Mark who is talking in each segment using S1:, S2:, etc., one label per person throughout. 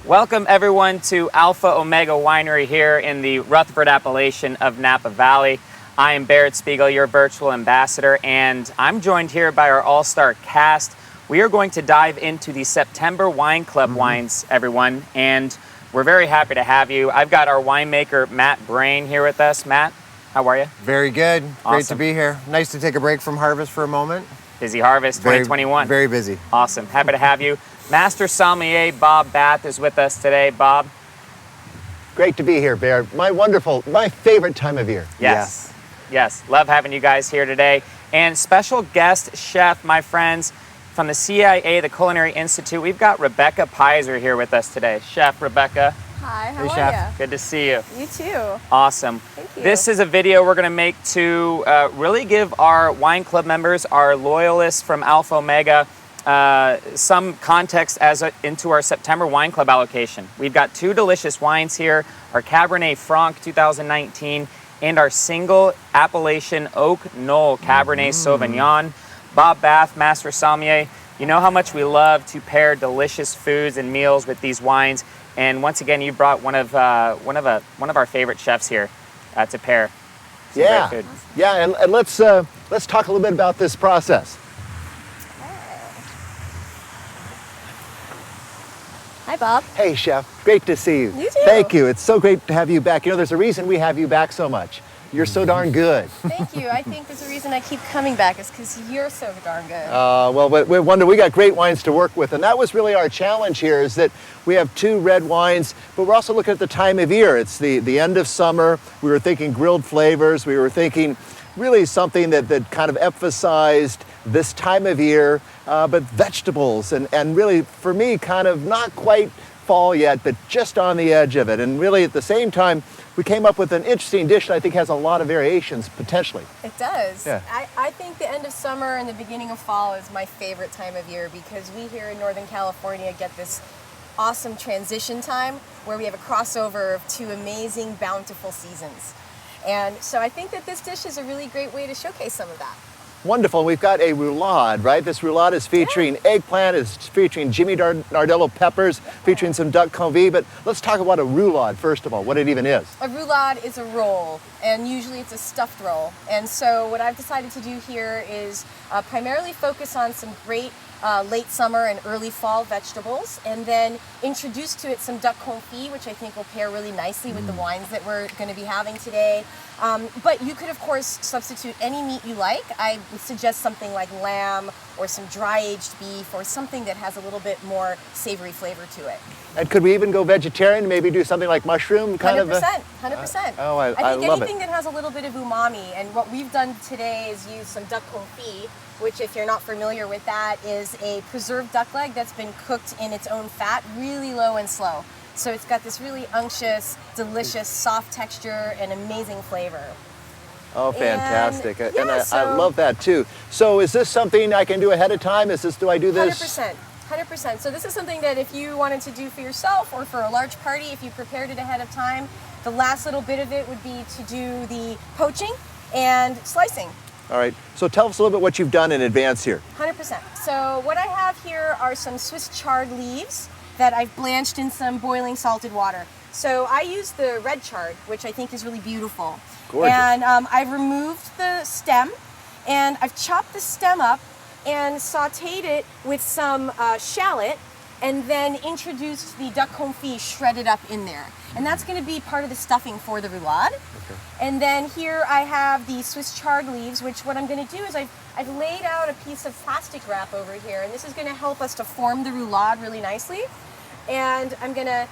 S1: Welcome everyone to Alpha Omega Winery here in the Rutherford appellation of Napa Valley. I am Barrett Spiegel, your virtual ambassador, and I'm joined here by our all-star cast. We are going to dive into the September Wine Club wines, everyone, and we're very happy to have you. I've got our winemaker, Matt Brain, here with us. Matt, how are you?
S2: Very good.
S1: Awesome.
S2: Great to be here. Nice to take a break from harvest for a moment.
S1: Busy harvest 2021.
S2: Very busy.
S1: Awesome. Happy to have you. Master Sommelier Bob Bath is with us today. Bob?
S3: Great to be here, Bear. My favorite time of year.
S1: Yes. Love having you guys here today. And special guest chef, my friends, from the CIA, the Culinary Institute. We've got Rebecca Peizer here with us today. Chef Rebecca.
S4: Hi, how
S1: Hey,
S4: are
S1: Chef.
S4: you?
S1: Good to see you.
S4: You too.
S1: Awesome.
S4: Thank you.
S1: This is a video we're going to make to really give our wine club members, our loyalists from Alpha Omega, some context into our September Wine Club allocation. We've got two delicious wines here, our Cabernet Franc 2019 and our single appellation oak Knoll Cabernet Sauvignon. Bob Bath, Master Sommelier, you know how much we love to pair delicious foods and meals with these wines. And once again, you brought one of our favorite chefs here to pair some great food.
S3: Yeah, and let's talk a little bit about this process.
S4: Hi, Bob.
S3: Hey, Chef. Great to see you.
S4: You too.
S3: Thank you. It's so great to have you back. You know, there's a reason we have you back so much. You're so darn good.
S4: Thank you. I think there's a reason I keep coming back is because you're so darn good.
S3: Well, we got great wines to work with, and that was really our challenge here, is that we have two red wines, but we're also looking at the time of year. It's the end of summer. We were thinking grilled flavors. We were thinking really something that kind of emphasized this time of year, but vegetables, and really, for me, kind of not quite fall yet, but just on the edge of it. And really, at the same time, we came up with an interesting dish that I think has a lot of variations, potentially.
S4: It does.
S3: Yeah.
S4: I think the end of summer and the beginning of fall is my favorite time of year because we here in Northern California get this awesome transition time where we have a crossover of two amazing, bountiful seasons. And so I think that this dish is a really great way to showcase some of that.
S3: Wonderful. We've got a roulade, right? This roulade is featuring eggplant, is featuring Jimmy Nardello peppers, featuring some duck confit. But let's talk about a roulade, first of all, what it even is.
S4: A roulade is a roll, and usually it's a stuffed roll. And so what I've decided to do here is primarily focus on some great late summer and early fall vegetables, and then introduce to it some duck confit, which I think will pair really nicely with the wines that we're going to be having today. But you could, of course, substitute any meat you like. I would suggest something like lamb or some dry-aged beef or something that has a little bit more savory flavor to it.
S3: And could we even go vegetarian, maybe do something like mushroom?
S4: 100%.
S3: I
S4: think
S3: love
S4: anything that has a little bit of umami, and what we've done today is use some duck confit, which, if you're not familiar with that, is a preserved duck leg that's been cooked in its own fat, really low and slow. So it's got this really unctuous, delicious, soft texture and amazing flavor.
S3: Oh, fantastic.
S4: And,
S3: I love that too. So is this something I can do ahead of time? Do I do this?
S4: 100%. So this is something that if you wanted to do for yourself or for a large party, if you prepared it ahead of time, the last little bit of it would be to do the poaching and slicing.
S3: All right. So tell us a little bit what you've done in advance here.
S4: 100%. So what I have here are some Swiss chard leaves that I've blanched in some boiling salted water. So I use the red chard, which I think is really beautiful.
S3: Gorgeous.
S4: And I've removed the stem, and I've chopped the stem up and sauteed it with some shallot, and then introduced the duck confit shredded up in there. And that's going to be part of the stuffing for the roulade. Okay. And then here I have the Swiss chard leaves, which what I'm going to do is I've laid out a piece of plastic wrap over here, and this is going to help us to form the roulade really nicely. And I'm going to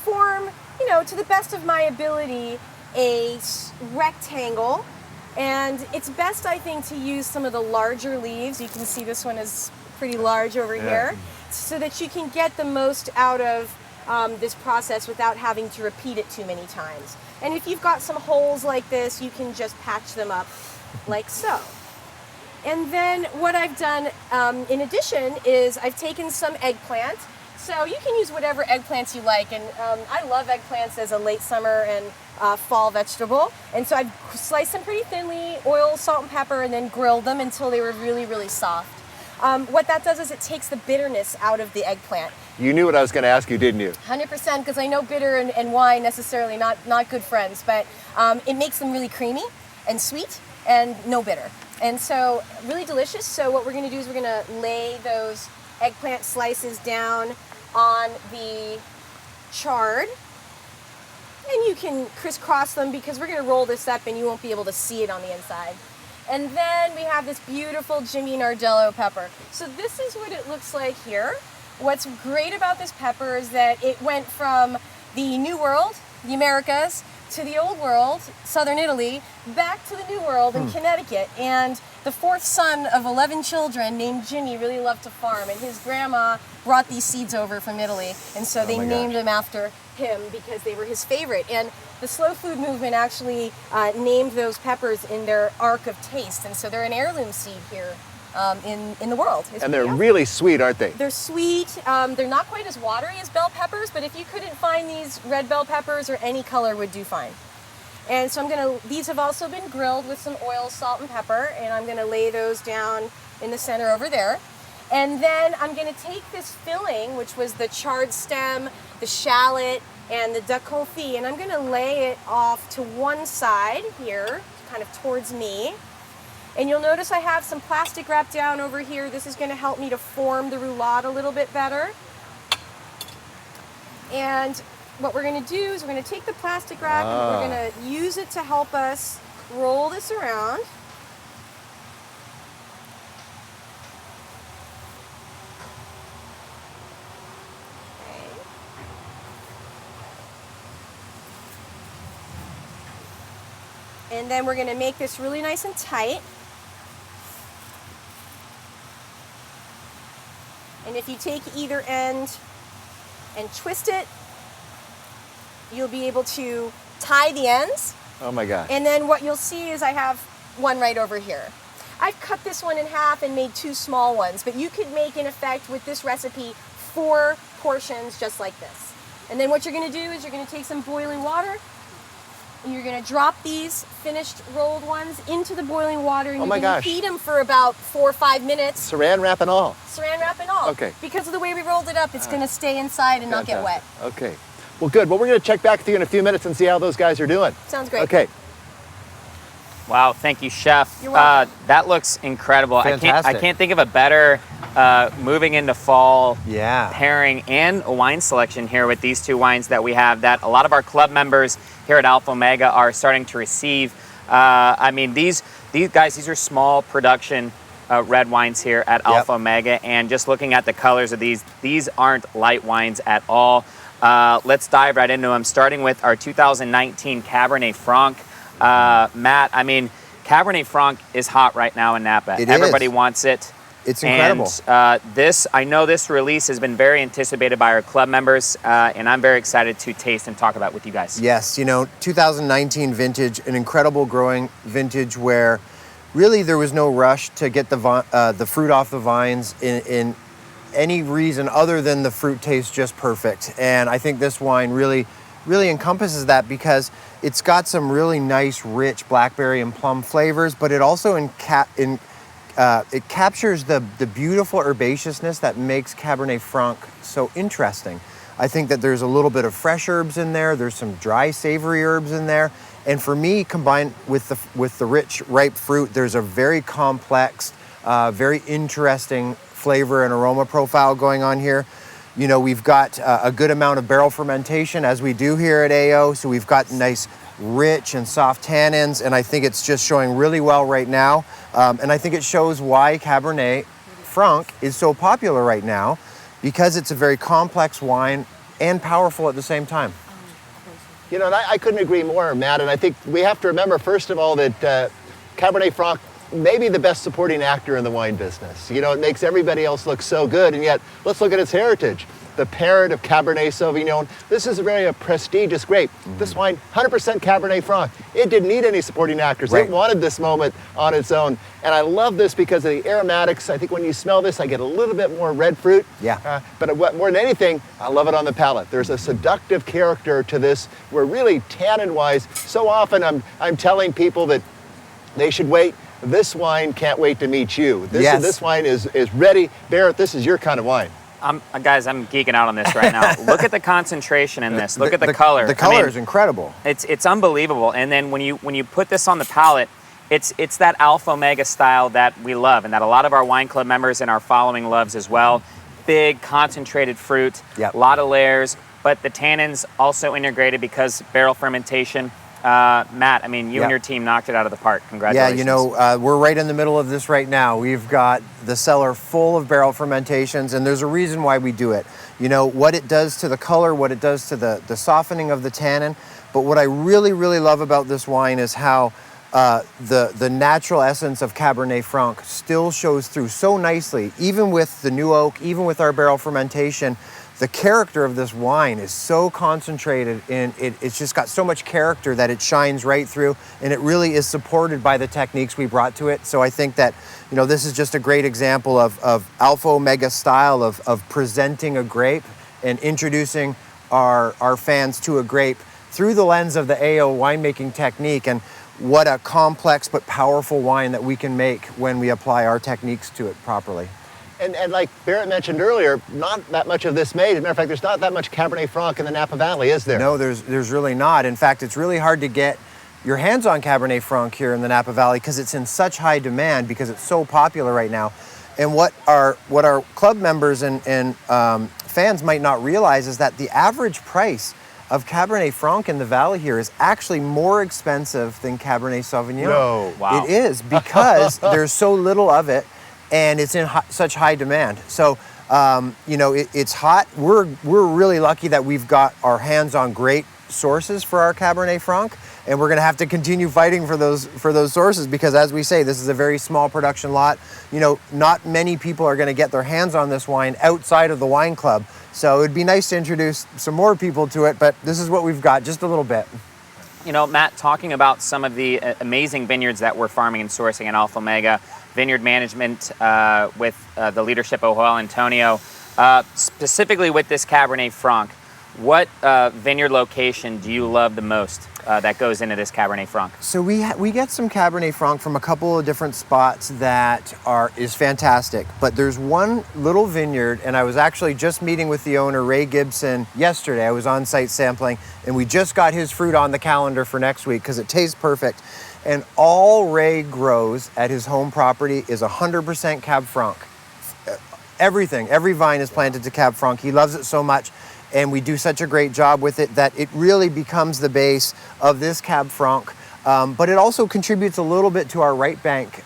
S4: form, to the best of my ability, a rectangle. And it's best, I think, to use some of the larger leaves. You can see this one is pretty large over here, so that you can get the most out of this process without having to repeat it too many times. And if you've got some holes like this, you can just patch them up like so. And then what I've done in addition is I've taken some eggplant. So you can use whatever eggplants you like, and I love eggplants as a late summer and fall vegetable. And so I've sliced them pretty thinly, oil, salt, and pepper, and then grilled them until they were really, really soft. What that does is it takes the bitterness out of the eggplant.
S3: You knew what I was going to ask you, didn't you?
S4: 100%, because I know bitter and wine necessarily not good friends, but it makes them really creamy and sweet and no bitter. And so really delicious. So what we're going to do is we're going to lay those eggplant slices down on the chard. And you can crisscross them because we're going to roll this up and you won't be able to see it on the inside. And then we have this beautiful Jimmy Nardello pepper. So this is what it looks like here. What's great about this pepper is that it went from the New World, the Americas, to the Old World, Southern Italy, back to the New World in Connecticut. And the fourth son of 11 children named Jimmy really loved to farm, and his grandma brought these seeds over from Italy. And so they named them after him because they were his favorite. And the slow food movement actually named those peppers in their arc of taste. And so they're an heirloom seed here in the world.
S3: And they're really sweet, aren't they?
S4: They're sweet. They're not quite as watery as bell peppers, but if you couldn't find these red bell peppers, or any color would do fine. And so these have also been grilled with some oil, salt, and pepper, and I'm gonna lay those down in the center over there. And then I'm gonna take this filling, which was the chard stem, the shallot, and the duck confit, and I'm gonna lay it off to one side here, kind of towards me. And you'll notice I have some plastic wrap down over here. This is gonna help me to form the roulade a little bit better. And what we're gonna do is we're gonna take the plastic wrap and we're gonna use it to help us roll this around. And then we're gonna make this really nice and tight. And if you take either end and twist it, you'll be able to tie the ends.
S3: Oh my gosh.
S4: And then what you'll see is I have one right over here. I've cut this one in half and made two small ones, but you could make, in effect, with this recipe, 4 portions just like this. And then what you're gonna do is you're gonna take some boiling water, and you're gonna drop these finished rolled ones into the boiling water, and you're gonna heat them for about 4 or 5 minutes.
S3: Saran wrap and all.
S4: Saran wrap and all.
S3: Okay.
S4: Because of the way we rolled it up, it's gonna stay inside and not get wet.
S3: Okay. Well, good. Well, we're gonna check back with you in a few minutes and see how those guys are doing.
S4: Sounds great.
S3: Okay.
S1: Wow, thank you, Chef.
S4: You're welcome.
S1: That looks incredible.
S2: Fantastic.
S1: I can't think of a better moving into fall
S2: Yeah.
S1: pairing and a wine selection here with these two wines that we have that a lot of our club members here at Alpha Omega are starting to receive. I mean, these guys, these are small production red wines here at Alpha Omega, and just looking at the colors of these aren't light wines at all. Let's dive right into them, starting with our 2019 Cabernet Franc. Matt, I mean, Cabernet Franc is hot right now in Napa. Everybody wants it.
S2: It's incredible.
S1: And I know this release has been very anticipated by our club members, and I'm very excited to taste and talk about it with you guys.
S2: Yes, 2019 vintage, an incredible growing vintage where really there was no rush to get the fruit off the vines in any reason other than the fruit tastes just perfect. And I think this wine really encompasses that because it's got some really nice, rich blackberry and plum flavors, but it also it captures the beautiful herbaceousness that makes Cabernet Franc so interesting. I think that there's a little bit of fresh herbs in there. There's some dry, savory herbs in there. And for me, combined with the rich, ripe fruit, there's a very complex, very interesting flavor and aroma profile going on here. We've got a good amount of barrel fermentation, as we do here at AO. So we've got nice, rich and soft tannins, and I think it's just showing really well right now. And I think it shows why Cabernet Franc is so popular right now, because it's a very complex wine and powerful at the same time.
S3: And I couldn't agree more, Matt. And I think we have to remember, first of all, that Cabernet Franc may be the best supporting actor in the wine business. It makes everybody else look so good, and yet let's look at its heritage. the parent of Cabernet Sauvignon. This is a very prestigious grape. This wine, 100% Cabernet Franc. It didn't need any supporting actors.
S2: Right.
S3: It wanted this moment on its own. And I love this because of the aromatics. I think when you smell this, I get a little bit more red fruit.
S2: Yeah.
S3: But what, more than anything, I love it on the palate. There's a seductive character to this where really tannin-wise, so often I'm telling people that they should wait. This wine can't wait to meet you. This wine is ready. Barrett, this is your kind of wine.
S1: Guys, I'm geeking out on this right now. Look at the concentration in this. Look at the color.
S2: The color is incredible.
S1: It's unbelievable. And then when you put this on the palate, it's that Alpha Omega style that we love and that a lot of our wine club members and our following loves as well. Big concentrated fruit, a lot of layers, but the tannins also integrated because barrel fermentation. Matt, I mean, you and your team knocked it out of the park. Congratulations.
S2: Yeah, you know, we're right in the middle of this right now. We've got the cellar full of barrel fermentations, and there's a reason why we do it. You know, what it does to the color, what it does to the softening of the tannin. But what I really, really love about this wine is how the natural essence of Cabernet Franc still shows through so nicely, even with the new oak, even with our barrel fermentation. The character of this wine is so concentrated and it's just got so much character that it shines right through, and it really is supported by the techniques we brought to it. So I think that, you know, this is just a great example of Alpha Omega style of presenting a grape and introducing our fans to a grape through the lens of the AO winemaking technique, and what a complex but powerful wine that we can make when we apply our techniques to it properly.
S3: And like Barrett mentioned earlier, not that much of this made. As a matter of fact, there's not that much Cabernet Franc in the Napa Valley, is there?
S2: No, there's really not. In fact, it's really hard to get your hands on Cabernet Franc here in the Napa Valley because it's in such high demand, because it's so popular right now. And what our club members and fans might not realize is that the average price of Cabernet Franc in the valley here is actually more expensive than Cabernet Sauvignon.
S3: No.
S1: Wow.
S2: It is, because there's so little of it, and it's in such high demand. So, you know, it's hot. We're really lucky that we've got our hands on great sources for our Cabernet Franc, and we're gonna have to continue fighting for those sources, because as we say, this is a very small production lot. You know, not many people are gonna get their hands on this wine outside of the wine club. So it'd be nice to introduce some more people to it, but this is what we've got, just a little bit.
S1: You know, Matt, talking about some of the amazing vineyards that we're farming and sourcing in Alpha Omega, vineyard management with the leadership of Joel Antonio, specifically with this Cabernet Franc, what vineyard location do you love the most that goes into this Cabernet Franc?
S2: So we get some Cabernet Franc from a couple of different spots that is fantastic, but there's one little vineyard, and I was actually just meeting with the owner, Ray Gibson, yesterday. I was on site sampling, and we just got his fruit on the calendar for next week because it tastes perfect. And all Ray grows at his home property is 100% Cab Franc. Everything, every vine is planted to Cab Franc. He loves it so much, and we do such a great job with it that it really becomes the base of this Cab Franc. But it also contributes a little bit to our right bank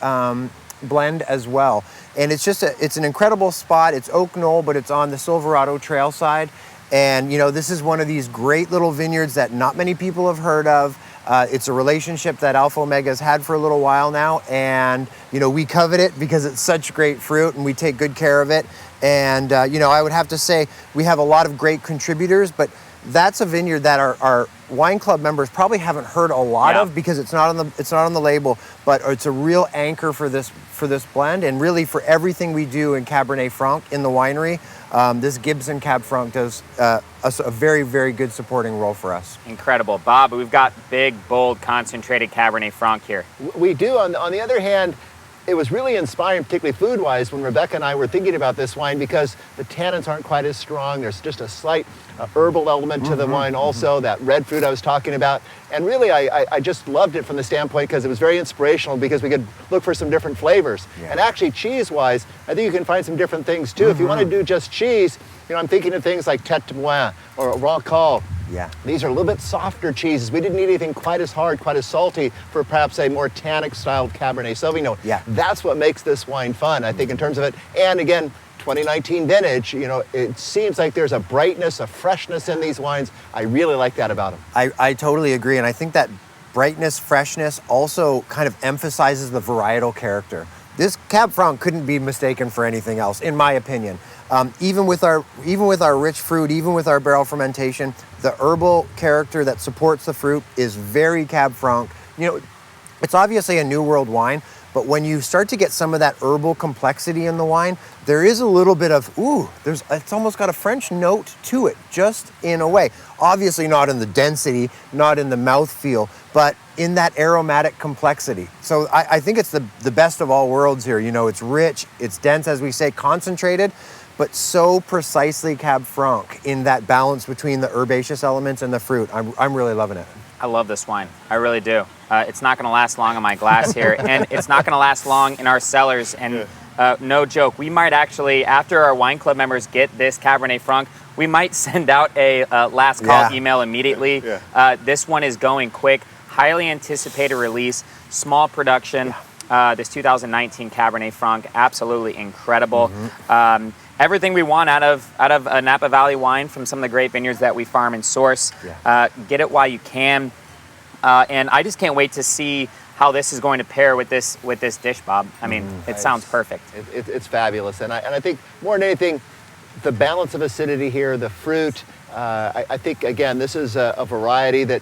S2: blend as well. And it's just it's an incredible spot. It's Oak Knoll, but it's on the Silverado Trail side. And you know, this is one of these great little vineyards that not many people have heard of. It's a relationship that Alpha Omega has had for a little while now, and you know, we covet it because it's such great fruit and we take good care of it. And you know, I would have to say we have a lot of great contributors, but that's a vineyard that our wine club members probably haven't heard a lot of, because it's not on the label, but it's a real anchor for this blend, and really for everything we do in Cabernet Franc in the winery. This Gibson Cab Franc does a very, very good supporting role for us.
S1: Incredible. Bob, we've got big, bold, concentrated Cabernet Franc here.
S3: We do. On the other hand, it was really inspiring, particularly food-wise, when Rebecca and I were thinking about this wine, because the tannins aren't quite as strong. There's just a slight herbal element to the wine also, that red fruit I was talking about. And really, I just loved it from the standpoint because it was very inspirational, because we could look for some different flavors. Yeah. And actually, cheese-wise, I think you can find some different things too. If you want to do just cheese, you know, I'm thinking of things like Tête de Moine or Rancol.
S2: Yeah.
S3: These are a little bit softer cheeses. We didn't need anything quite as hard, quite as salty for perhaps a more tannic styled Cabernet Sauvignon.
S2: Yeah.
S3: That's what makes this wine fun, I think, in terms of it. And again, 2019 vintage, you know, it seems like there's a brightness, a freshness in these wines. I really like that about them.
S2: I totally agree, and I think that brightness, freshness also kind of emphasizes the varietal character. This Cab Franc couldn't be mistaken for anything else, in my opinion. Even with our rich fruit, even with our barrel fermentation, the herbal character that supports the fruit is very Cab Franc. You know, it's obviously a New World wine, but when you start to get some of that herbal complexity in the wine, there is a little bit of, it's almost got a French note to it, just in a way. Obviously not in the density, not in the mouthfeel, but in that aromatic complexity. So I think it's the best of all worlds here. You know, it's rich, it's dense, as we say, concentrated, but so precisely Cab Franc in that balance between the herbaceous elements and the fruit. I'm really loving it.
S1: I love this wine. I really do. It's not going to last long in my glass here, and it's not going to last long in our cellars. And no joke, we might actually, after our wine club members get this Cabernet Franc, we might send out a last call email immediately. This one is going quick. Highly anticipated release, small production. This 2019 Cabernet Franc, absolutely incredible. Everything we want out of a Napa Valley wine from some of the great vineyards that we farm and source. Get it while you can, and I just can't wait to see how this is going to pair with this dish, Bob. I mean, it sounds perfect.
S3: It's fabulous, and I think more than anything, the balance of acidity here, the fruit. I think again, this is a variety that,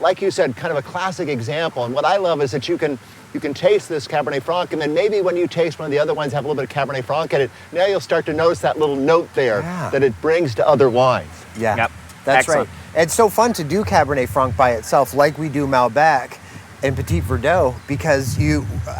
S3: like you said, kind of a classic example. And what I love is that you can taste this Cabernet Franc, and then maybe when you taste one of the other wines have a little bit of Cabernet Franc in it, now you'll start to notice that little note there that it brings to other wines.
S2: That's excellent. Right. It's so fun to do Cabernet Franc by itself, like we do Malbec and Petit Verdot, because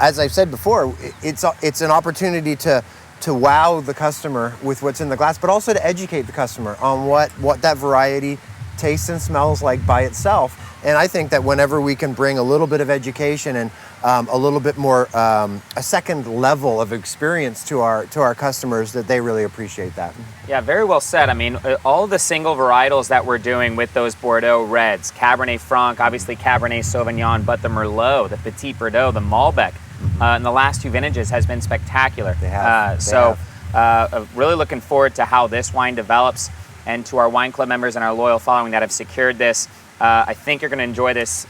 S2: as I've said before, it's an opportunity to wow the customer with what's in the glass, but also to educate the customer on what that variety tastes and smells like by itself. And I think that whenever we can bring a little bit of education and a little bit more, a second level of experience to our customers, that they really appreciate that.
S1: Yeah, very well said. I mean, all the single varietals that we're doing with those Bordeaux reds, Cabernet Franc, obviously Cabernet Sauvignon, but the Merlot, the Petit Verdot, the Malbec, in the last two vintages has been spectacular.
S2: They have.
S1: Really looking forward to how this wine develops, and to our wine club members and our loyal following that have secured this. I think you're going to enjoy this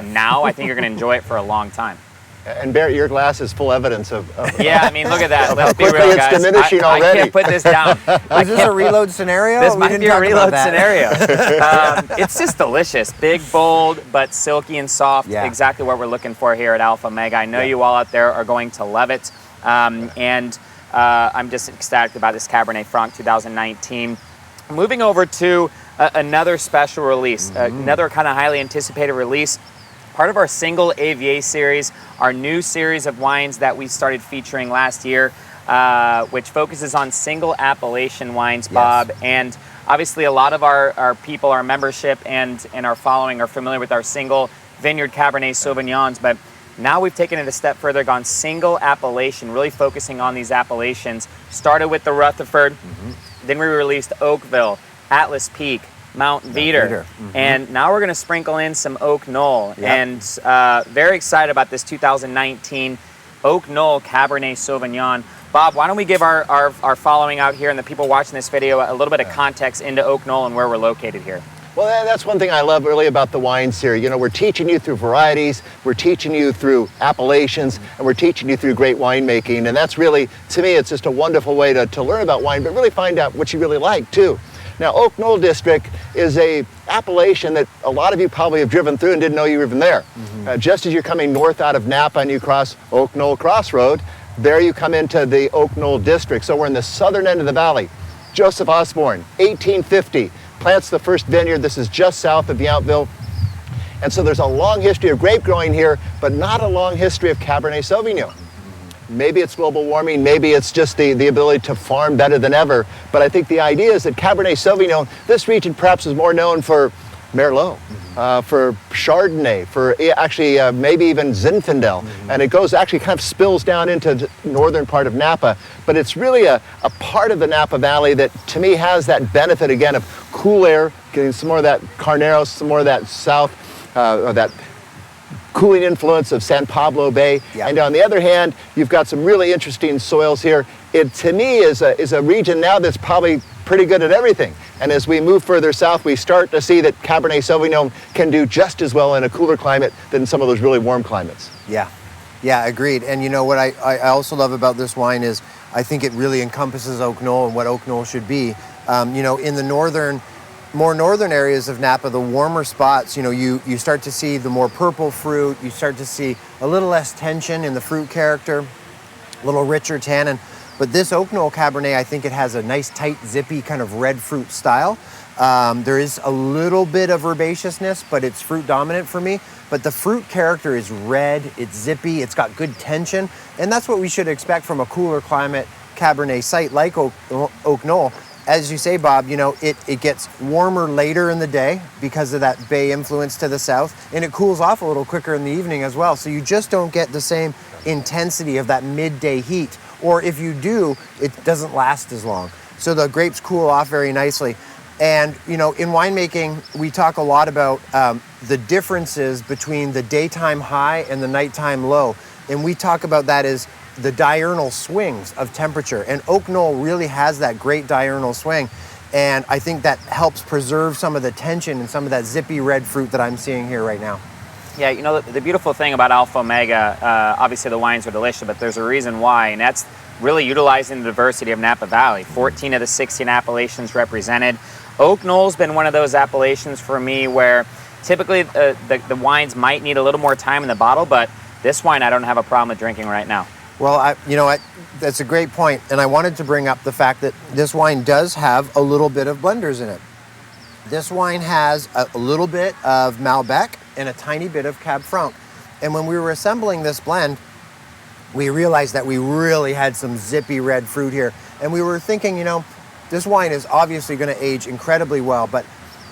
S1: now. I think you're going to enjoy it for a long time.
S3: And Barrett, your glass is full evidence of
S1: yeah, I mean, look at that. Let's be
S3: quickly
S1: real,
S3: it's
S1: guys.
S3: diminishing
S1: I
S3: already.
S1: can't put this down.
S2: Is this a reload scenario?
S1: This might be a reload scenario. It's just delicious. Big, bold, but silky and soft.
S2: Yeah.
S1: Exactly what we're looking for here at Alpha Omega. I know you all out there are going to love it. And I'm just ecstatic about this Cabernet Franc 2019. Moving over to another special release, another kind of highly anticipated release, part of our single AVA series, our new series of wines that we started featuring last year, which focuses on single appellation wines, Bob. And obviously a lot of our people, our membership and our following are familiar with our single vineyard Cabernet Sauvignons, but now we've taken it a step further, gone single appellation, really focusing on these appellations. Started with the Rutherford, then we released Oakville, Atlas Peak, Mount Veeder, and now we're going to sprinkle in some Oak Knoll. And very excited about this 2019 Oak Knoll Cabernet Sauvignon. Bob, why don't we give our following out here and the people watching this video a little bit of context into Oak Knoll and where we're located here.
S3: Well, that's one thing I love really about the wines here. You know, we're teaching you through varieties, we're teaching you through appellations, and we're teaching you through great winemaking. And that's really, to me, it's just a wonderful way to learn about wine, but really find out what you really like too. Now, Oak Knoll District is a appellation that a lot of you probably have driven through and didn't know you were even there. Just as you're coming north out of Napa and you cross Oak Knoll Crossroad, there you come into the Oak Knoll District. So we're in the southern end of the valley. Joseph Osborne, 1850, plants the first vineyard. This is just south of Yountville. And so there's a long history of grape growing here, but not a long history of Cabernet Sauvignon. Maybe it's global warming, maybe it's just the ability to farm better than ever. But I think the idea is that Cabernet Sauvignon, this region perhaps is more known for Merlot, for Chardonnay, for actually maybe even Zinfandel. And it goes, actually kind of spills down into the northern part of Napa. But it's really a part of the Napa Valley that to me has that benefit again of cool air, getting some more of that Carneros, some more of that south, or that cooling influence of San Pablo Bay. And on the other hand, you've got some really interesting soils here. It to me is a region now that's probably pretty good at everything. And as we move further south, we start to see that Cabernet Sauvignon can do just as well in a cooler climate than some of those really warm climates.
S2: Yeah, agreed. And you know what I also love about this wine is I think it really encompasses Oak Knoll and what Oak Knoll should be. You know, in the more northern areas of Napa, the warmer spots, you know, you start to see the more purple fruit. You start to see a little less tension in the fruit character, a little richer tannin. But this Oak Knoll Cabernet, I think it has a nice, tight, zippy kind of red fruit style. There is a little bit of herbaceousness, but it's fruit dominant for me. But the fruit character is red, it's zippy, it's got good tension. And that's what we should expect from a cooler climate Cabernet site like Oak Knoll. As you say, Bob, you know, it gets warmer later in the day because of that bay influence to the south, and it cools off a little quicker in the evening as well. So you just don't get the same intensity of that midday heat. Or if you do, it doesn't last as long. So the grapes cool off very nicely. And, you know, in winemaking, we talk a lot about the differences between the daytime high and the nighttime low. And we talk about that as the diurnal swings of temperature. And Oak Knoll really has that great diurnal swing. And I think that helps preserve some of the tension and some of that zippy red fruit that I'm seeing here right now.
S1: Yeah, you know, the beautiful thing about Alpha Omega, obviously the wines are delicious, but there's a reason why, and that's really utilizing the diversity of Napa Valley. 14 of the 16 appellations represented. Oak Knoll's been one of those appellations for me where typically the wines might need a little more time in the bottle, but this wine I don't have a problem with drinking right now.
S2: Well, that's a great point, and I wanted to bring up the fact that this wine does have a little bit of blenders in it. This wine has a little bit of Malbec and a tiny bit of Cab Franc. And when we were assembling this blend, we realized that we really had some zippy red fruit here. And we were thinking, you know, this wine is obviously going to age incredibly well, but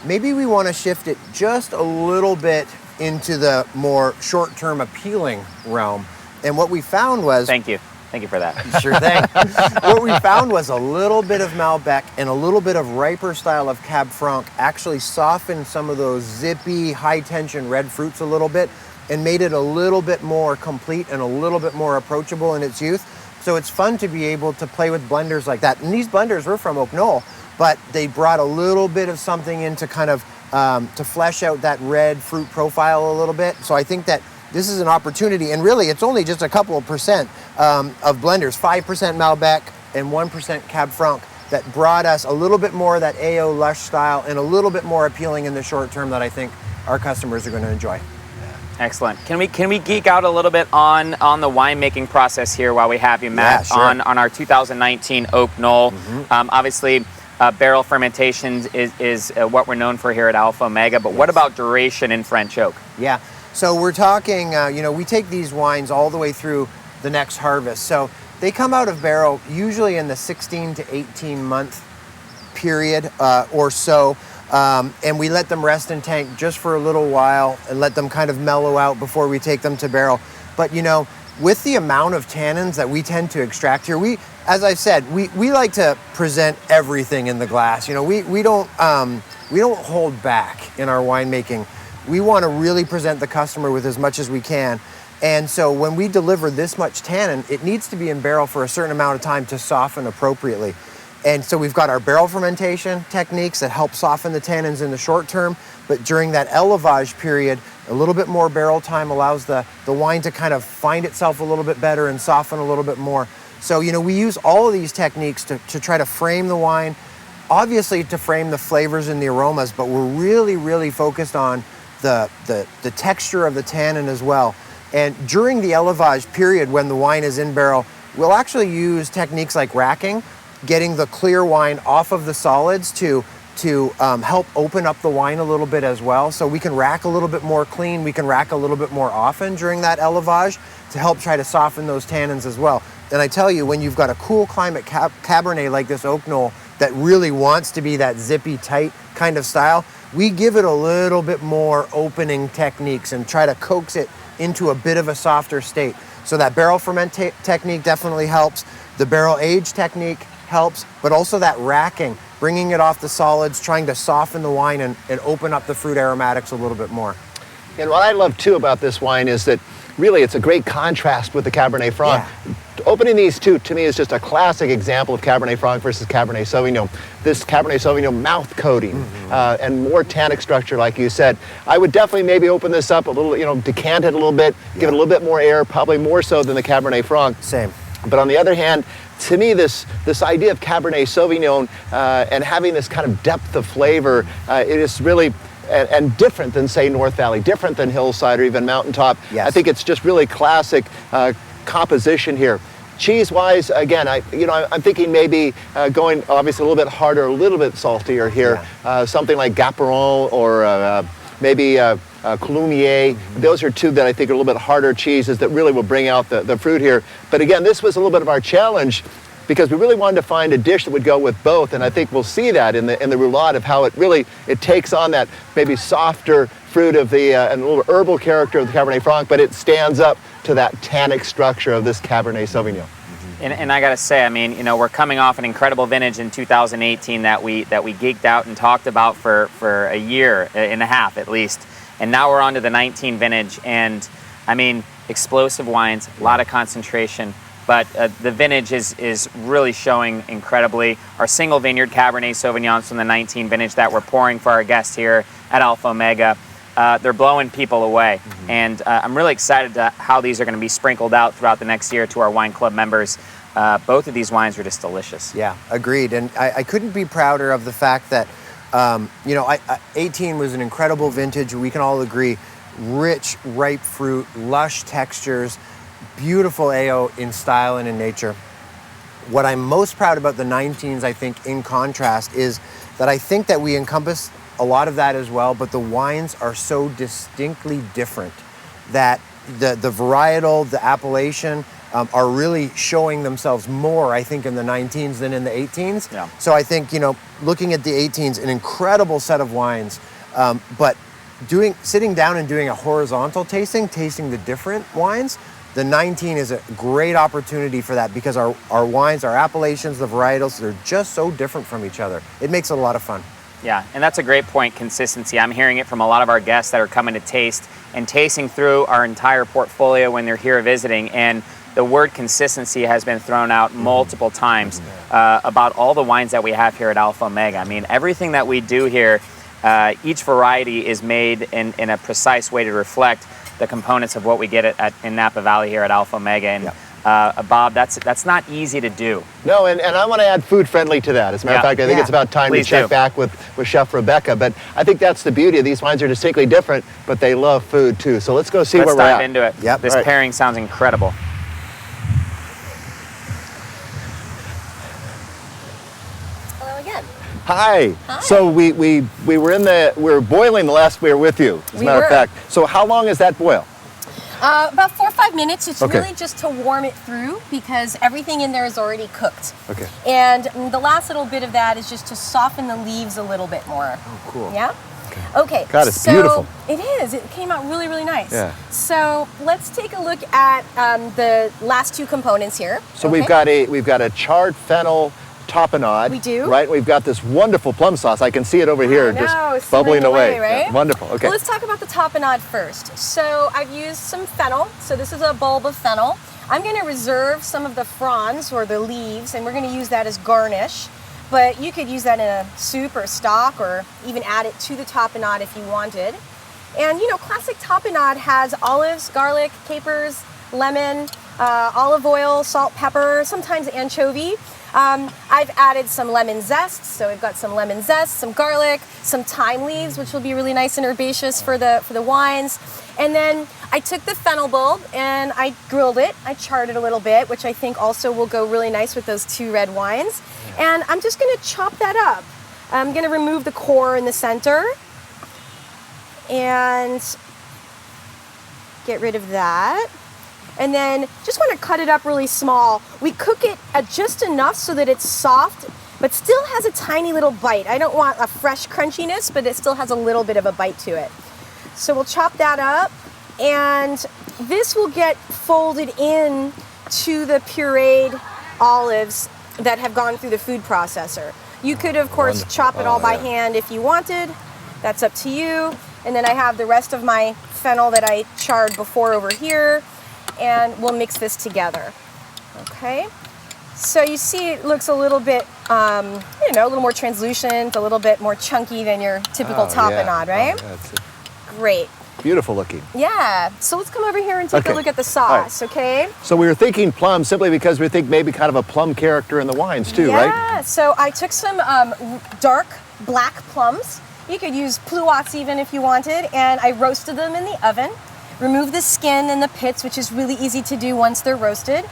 S2: maybe we want to shift it just a little bit into the more short-term appealing realm. And what we found was...
S1: Thank you for that.
S2: Sure thing. What we found was a little bit of Malbec and a little bit of riper style of Cab Franc actually softened some of those zippy, high-tension red fruits a little bit and made it a little bit more complete and a little bit more approachable in its youth. So it's fun to be able to play with blenders like that. And these blenders were from Oak Knoll, but they brought a little bit of something in to kind of to flesh out that red fruit profile a little bit. So I think that this is an opportunity, and really it's only just a couple of percent of blenders, 5% Malbec and 1% Cab Franc, that brought us a little bit more of that AO lush style and a little bit more appealing in the short term that I think our customers are going to enjoy.
S1: Excellent. Can we geek out a little bit on the winemaking process here while we have you, Matt?
S2: Yeah, sure.
S1: On our 2019 Oak Knoll. Obviously, barrel fermentation is what we're known for here at Alpha Omega, but what about duration in French oak?
S2: Yeah. So we're talking, you know, we take these wines all the way through the next harvest. So they come out of barrel usually in the 16 to 18 month period or so. And we let them rest in tank just for a little while and let them kind of mellow out before we take them to barrel. But, you know, with the amount of tannins that we tend to extract here, as I said, we like to present everything in the glass. You know, we don't hold back in our winemaking. We want to really present the customer with as much as we can. And so when we deliver this much tannin, it needs to be in barrel for a certain amount of time to soften appropriately. And so we've got our barrel fermentation techniques that help soften the tannins in the short term, but during that élevage period, a little bit more barrel time allows the wine to kind of find itself a little bit better and soften a little bit more. So, you know, we use all of these techniques to try to frame the wine, obviously to frame the flavors and the aromas, but we're really, really focused on the texture of the tannin as well. And during the élevage period when the wine is in barrel, we'll actually use techniques like racking, getting the clear wine off of the solids to help open up the wine a little bit as well. So we can rack a little bit more clean, we can rack a little bit more often during that élevage to help try to soften those tannins as well. And I tell you, when you've got a cool climate Cabernet like this Oak Knoll that really wants to be that zippy, tight kind of style, we give it a little bit more opening techniques and try to coax it into a bit of a softer state. So that barrel ferment technique definitely helps. The barrel age technique helps, but also that racking, bringing it off the solids, trying to soften the wine and open up the fruit aromatics a little bit more.
S3: And what I love too about this wine is that really it's a great contrast with the Cabernet Franc.
S2: Yeah.
S3: Opening these two, to me, is just a classic example of Cabernet Franc versus Cabernet Sauvignon. This Cabernet Sauvignon mouth coating and more tannic structure, like you said. I would definitely maybe open this up a little, decant it a little bit, give it a little bit more air, probably more so than the Cabernet Franc.
S2: Same.
S3: But on the other hand, to me, this idea of Cabernet Sauvignon and having this kind of depth of flavor, it is really and different than, say, North Valley, different than Hillside or even Mountaintop.
S2: Yes.
S3: I think it's just really classic composition here. Cheese-wise, again, I'm thinking maybe going obviously a little bit harder, a little bit saltier here.
S2: Yeah.
S3: Something like Gaperon or maybe Culinary. Those are two that I think are a little bit harder cheeses that really will bring out the fruit here. But again, this was a little bit of our challenge because we really wanted to find a dish that would go with both, and I think we'll see that in the roulade of how it takes on that maybe softer fruit of the and a little herbal character of the Cabernet Franc, but it stands up to that tannic structure of this Cabernet Sauvignon.
S1: And I gotta say, I mean, we're coming off an incredible vintage in 2018 that we geeked out and talked about for a year and a half at least, and now we're on to the 19 vintage, and I mean, explosive wines, a lot of concentration. But the vintage is really showing incredibly. Our single vineyard Cabernet Sauvignons from the 19 vintage that we're pouring for our guests here at Alpha Omega, they're blowing people away. And I'm really excited to how these are going to be sprinkled out throughout the next year to our wine club members. Both of these wines are just delicious.
S2: Yeah, agreed. And I couldn't be prouder of the fact that, 18 was an incredible vintage. We can all agree, rich, ripe fruit, lush textures, beautiful AO in style and in nature. What I'm most proud about the 19s, I think, in contrast, is that I think that we encompass a lot of that as well, but the wines are so distinctly different that the varietal, the appellation, are really showing themselves more, I think, in the 19s than in the 18s.
S1: Yeah.
S2: So I think, looking at the 18s, an incredible set of wines, but sitting down and doing a horizontal tasting the different wines, the 19 is a great opportunity for that because our wines, our appellations, the varietals, they're just so different from each other. It makes it a lot of fun.
S1: Yeah, and that's a great point, consistency. I'm hearing it from a lot of our guests that are coming to taste and tasting through our entire portfolio when they're here visiting, and the word consistency has been thrown out multiple times about all the wines that we have here at Alpha Omega. I mean, everything that we do here, each variety is made in a precise way to reflect the components of what we get in Napa Valley here at Alpha Omega. And Bob, that's not easy to do.
S3: No, and I want to add food friendly to that. As a matter of fact, I think it's about time
S1: Please
S3: to check
S1: do.
S3: back with Chef Rebecca. But I think that's the beauty of these wines are distinctly different, but they love food too. So let's go see
S1: Let's
S3: where we're
S1: dive
S3: at.
S1: into it.
S2: Yep.
S1: This
S3: All right.
S1: pairing sounds incredible.
S4: Hello again.
S3: Hi.
S4: Hi.
S3: So we were boiling the last we were with you, as a
S4: We
S3: matter of
S4: were.
S3: fact. So how long is that boil?
S4: About 4 or 5 minutes. It's
S3: Okay.
S4: really just to warm it through because everything in there is already cooked.
S3: Okay.
S4: And the last little bit of that is just to soften the leaves a little bit more.
S2: Oh, cool.
S4: Yeah? Okay.
S3: God, it's
S4: so
S3: beautiful.
S4: It is. It came out really, really nice.
S3: Yeah.
S4: So let's take a look at the last two components here.
S3: So
S4: Okay?
S3: we've got a charred fennel tapenade.
S4: We do.
S3: Right? We've got this wonderful plum sauce. I can see it over here,
S4: I know,
S3: just
S4: simmering
S3: bubbling away.
S4: right?
S3: Yeah, wonderful. Okay.
S4: Well, let's talk about the tapenade first. So I've used some fennel. So this is a bulb of fennel. I'm going to reserve some of the fronds or the leaves, and we're going to use that as garnish. But you could use that in a soup or stock, or even add it to the tapenade if you wanted. And classic tapenade has olives, garlic, capers, lemon, olive oil, salt, pepper, sometimes anchovy. I've added some lemon zest, so we've got some lemon zest, some garlic, some thyme leaves, which will be really nice and herbaceous for the wines. And then I took the fennel bulb and I grilled it. I charred it a little bit, which I think also will go really nice with those two red wines. And I'm just going to chop that up. I'm going to remove the core in the center and get rid of that. And then just want to cut it up really small. We cook it just enough so that it's soft, but still has a tiny little bite. I don't want a fresh crunchiness, but it still has a little bit of a bite to it. So we'll chop that up, and this will get folded in to the pureed olives that have gone through the food processor. You could, of course,
S3: Wonderful.
S4: chop it all by
S3: yeah.
S4: hand if you wanted. That's up to you. And then I have the rest of my fennel that I charred before over here, and we'll mix this together. Okay, so you see it looks a little bit, you know, a little more translucent, a little bit more chunky than your typical tapenade, right?
S3: Oh, that's
S4: Great.
S3: beautiful looking.
S4: Yeah, so let's come over here and take a look at the sauce, okay?
S3: So we were thinking plum simply because we think maybe kind of a plum character in the wines too, right?
S4: Yeah, so I took some dark black plums. You could use pluots even if you wanted, and I roasted them in the oven. Removed the skin and the pits, which is really easy to do once they're roasted.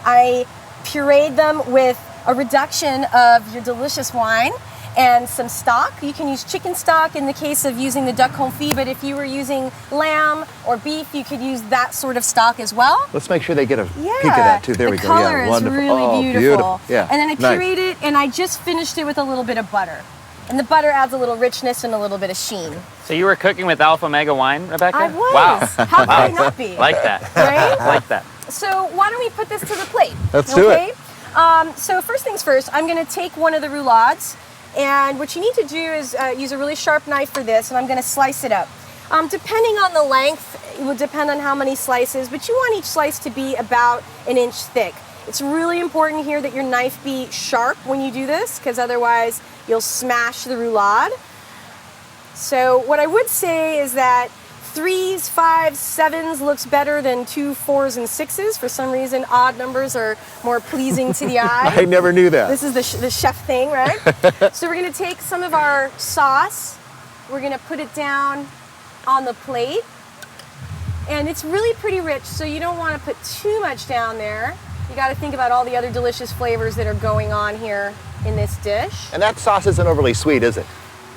S4: I pureed them with a reduction of your delicious wine and some stock. You can use chicken stock in the case of using the duck confit, but if you were using lamb or beef, you could use that sort of stock as well.
S3: Let's make sure they get a peek of that too. There we go.
S4: The color
S3: Yeah,
S4: is
S3: wonderful.
S4: really
S3: Oh,
S4: beautiful.
S3: Yeah.
S4: And then I
S3: Nice.
S4: pureed it, and I just finished it with a little bit of butter. And the butter adds a little richness and a little bit of sheen.
S1: So you were cooking with Alpha Omega wine, Rebecca?
S4: I was.
S1: Wow.
S4: How could I not be?
S1: Like that.
S4: Right?
S1: Like that.
S4: So why don't we put this to the plate?
S3: Let's do it.
S4: So first things first, I'm going to take one of the roulades, and what you need to do is use a really sharp knife for this, and I'm going to slice it up. Depending on the length, it will depend on how many slices, but you want each slice to be about 1 inch thick. It's really important here that your knife be sharp when you do this, because otherwise you'll smash the roulade. So what I would say is that 3s, 5s, 7s looks better than 2, 4s, and 6s. For some reason, odd numbers are more pleasing to the eye.
S3: I never knew that.
S4: This is the chef thing, right? So we're gonna take some of our sauce, we're gonna put it down on the plate, and it's really pretty rich, so you don't wanna put too much down there. You gotta think about all the other delicious flavors that are going on here in this dish.
S3: And that sauce isn't overly sweet, is it?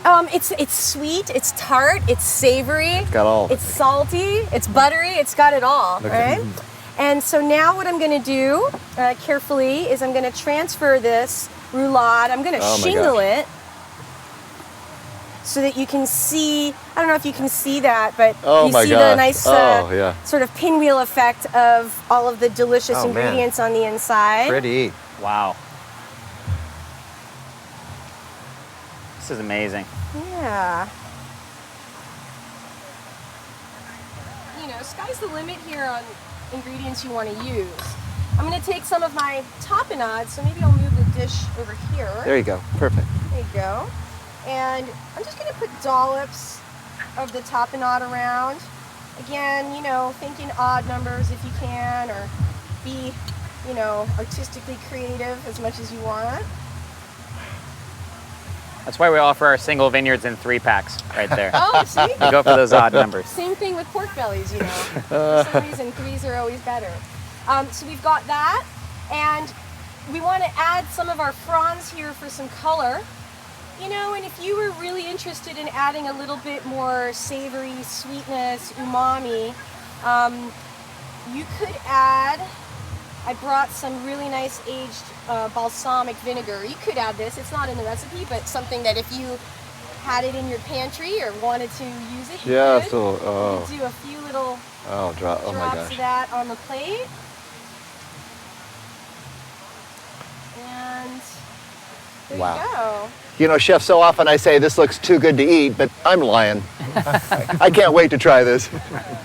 S4: It's sweet, it's tart, it's savory,
S3: It's got all.
S4: it's salty, it's buttery, it's got it all, right? And so now what I'm gonna do carefully is I'm gonna transfer this roulade, I'm gonna
S3: Oh my
S4: shingle
S3: gosh.
S4: it so that you can see, I don't know if you can see that, but
S3: Oh
S4: you
S3: my
S4: see
S3: gosh.
S4: the nice
S3: Oh, yeah.
S4: sort of pinwheel effect of all of the delicious
S2: Oh, man.
S4: ingredients on the inside.
S2: Pretty.
S1: Wow. This is amazing.
S4: Yeah. You know, sky's the limit here on ingredients you want to use. I'm going to take some of my tapenade, so maybe I'll move the dish over here.
S3: There you go. Perfect.
S4: There you go. And I'm just going to put dollops of the tapenade around. Again, you know, thinking odd numbers if you can, or be, you know, artistically creative as much as you want.
S1: That's why we offer our single vineyards in 3-packs right there.
S4: Oh, see?
S1: We go for those odd numbers.
S4: Same thing with pork bellies, you know. For some reason, 3s are always better. So we've got that, and we want to add some of our fronds here for some color. You know, and if you were really interested in adding a little bit more savory, sweetness, umami, you could add, I brought some really nice aged balsamic vinegar. You could add this, it's not in the recipe, but something that if you had it in your pantry or wanted to use it, you
S3: Yeah,
S4: could.
S3: so,
S4: You
S3: oh.
S4: could do a few little
S3: Oh, oh my
S4: drops
S3: gosh.
S4: of that on the plate. And there
S3: Wow.
S4: you go.
S3: You know, Chef, so often I say this looks too good to eat, but I'm lying. I can't wait to try this.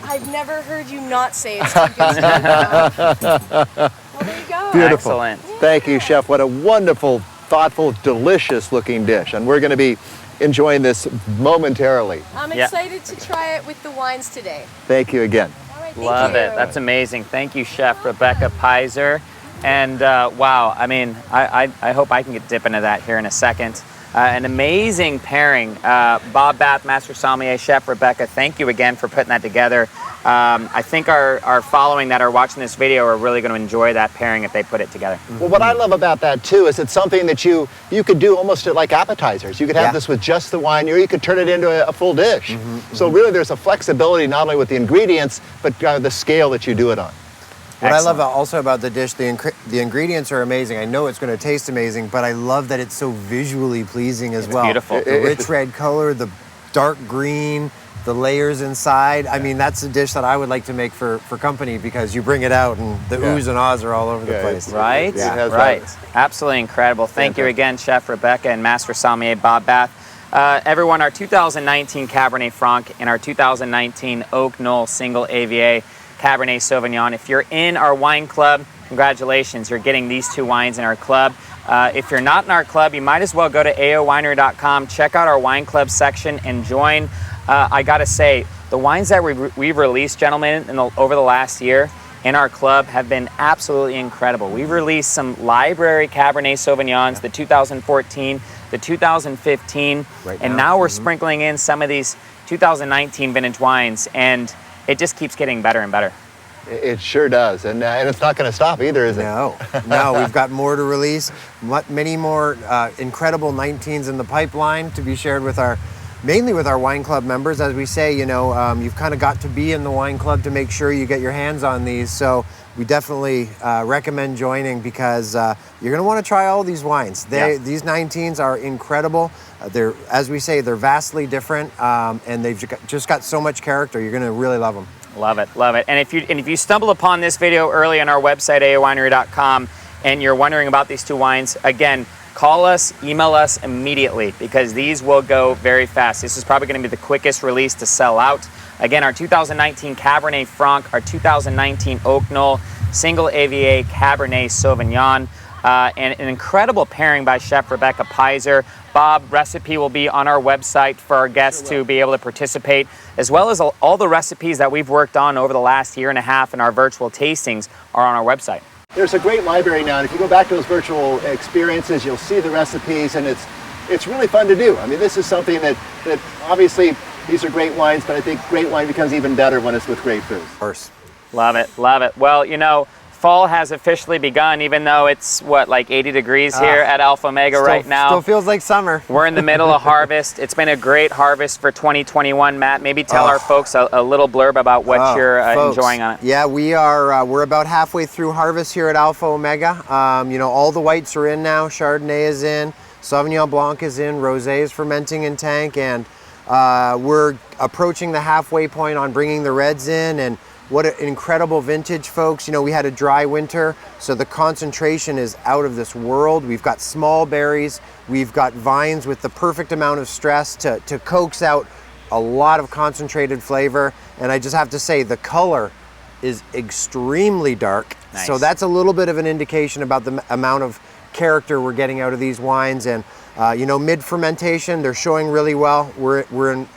S4: I've never heard you not say it's too good to eat. Well, there you go.
S3: Beautiful.
S1: Excellent.
S3: Thank you, Chef. What a wonderful, thoughtful, delicious looking dish. And we're going to be enjoying this momentarily.
S4: I'm
S1: Yeah.
S4: excited to try it with the wines today.
S3: Thank you again.
S4: All right, thank
S1: Love
S4: you.
S1: it. That's amazing. Thank you, Chef Rebecca Peizer. And wow, I mean, I hope I can get dip into that here in a second. An amazing pairing. Bob Bath, Master Sommelier, Chef Rebecca, thank you again for putting that together. I think our following that are watching this video are really going to enjoy that pairing if they put it together.
S3: Well, what I love about that too is it's something that you could do almost like appetizers. You could have
S2: Yeah.
S3: this with just the wine, or you could turn it into a full dish. So really, there's a flexibility not only with the ingredients, but the scale that you do it on.
S2: What I
S1: Excellent.
S2: love also about the dish, the ingredients are amazing. I know it's going to taste amazing, but I love that it's so visually pleasing as well.
S1: beautiful.
S2: The rich red color, the dark green, the layers inside. I mean, that's a dish that I would like to make for company, because you bring it out and the
S3: Yeah.
S2: oohs and ahs are all over the
S3: Yeah,
S2: place.
S1: Right?
S3: It has
S1: Right.
S3: that.
S1: Absolutely incredible. Thank you
S3: Fantastic.
S1: again, Chef Rebecca and Master Sommelier Bob Bath. everyone, our 2019 Cabernet Franc and our 2019 Oak Knoll Single AVA Cabernet Sauvignon. If you're in our wine club, congratulations, you're getting these two wines in our club. If you're not in our club, you might as well go to aowinery.com, check out our wine club section and join. I gotta say, the wines that we've released, gentlemen, over the last year in our club have been absolutely incredible. We've released some library Cabernet Sauvignons, the 2014, the 2015, and now we're sprinkling in some of these 2019 vintage wines, and it just keeps getting better and better.
S3: It sure does, and it's not going to stop either, is it?
S2: No, we've got more to release, many more incredible 19s in the pipeline to be shared with mainly with our wine club members. As we say, you've kind of got to be in the wine club to make sure you get your hands on these. So we definitely recommend joining, because you're going to want to try all these wines. These 19s are incredible. They're, as we say, they're vastly different, and they've just got so much character. You're going to really love them.
S1: Love it, love it. And if you stumble upon this video early on our website, aowinery.com, and you're wondering about these two wines, again, call us, email us immediately, because these will go very fast. This is probably going to be the quickest release to sell out. Again, our 2019 Cabernet Franc, our 2019 Oak Knoll Single AVA Cabernet Sauvignon, and an incredible pairing by Chef Rebecca Peizer. Bob, recipe will be on our website for our guests to be able to participate, as well as all the recipes that we've worked on over the last year and a half in our virtual tastings are on our website.
S3: There's a great library now, and if you go back to those virtual experiences, you'll see the recipes, and it's really fun to do. I mean, this is something that obviously these are great wines, but I think great wine becomes even better when it's with great food.
S2: Of course.
S1: Love it, love it. Well, fall has officially begun, even though it's, like 80 degrees here at Alpha Omega right now.
S2: Still feels like summer.
S1: We're in the middle of harvest. It's been a great harvest for 2021. Matt, maybe tell our folks a little blurb about what you're enjoying on it.
S2: Yeah, we're about halfway through harvest here at Alpha Omega. All the whites are in now. Chardonnay is in, Sauvignon Blanc is in, Rosé is fermenting in tank, and we're approaching the halfway point on bringing the reds in. And what an incredible vintage, folks. We had a dry winter, so the concentration is out of this world. We've got small berries. We've got vines with the perfect amount of stress to coax out a lot of concentrated flavor. And I just have to say, the color is extremely dark.
S1: Nice.
S2: So that's a little bit of an indication about the amount of character we're getting out of these wines. And, mid-fermentation, they're showing really well. We're in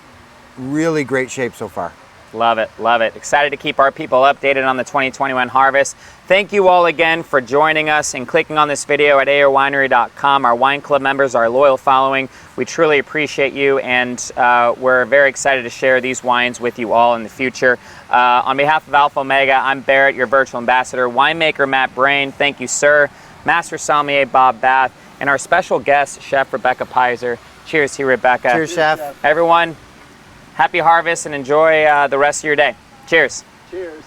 S2: really great shape so far.
S1: Love it, love it. Excited to keep our people updated on the 2021 harvest. Thank you all again for joining us and clicking on this video at aowinery.com. Our wine club members, our loyal following, we truly appreciate you, and we're very excited to share these wines with you all in the future. On behalf of Alpha Omega, I'm Barrett, your virtual ambassador. Winemaker Matt Brain, thank you, sir. Master Sommelier Bob Bath, and our special guest, Chef Rebecca Peizer. Cheers to you, Rebecca.
S2: Cheers, Chef.
S1: Everyone, happy harvest and enjoy the rest of your day. Cheers.
S3: Cheers.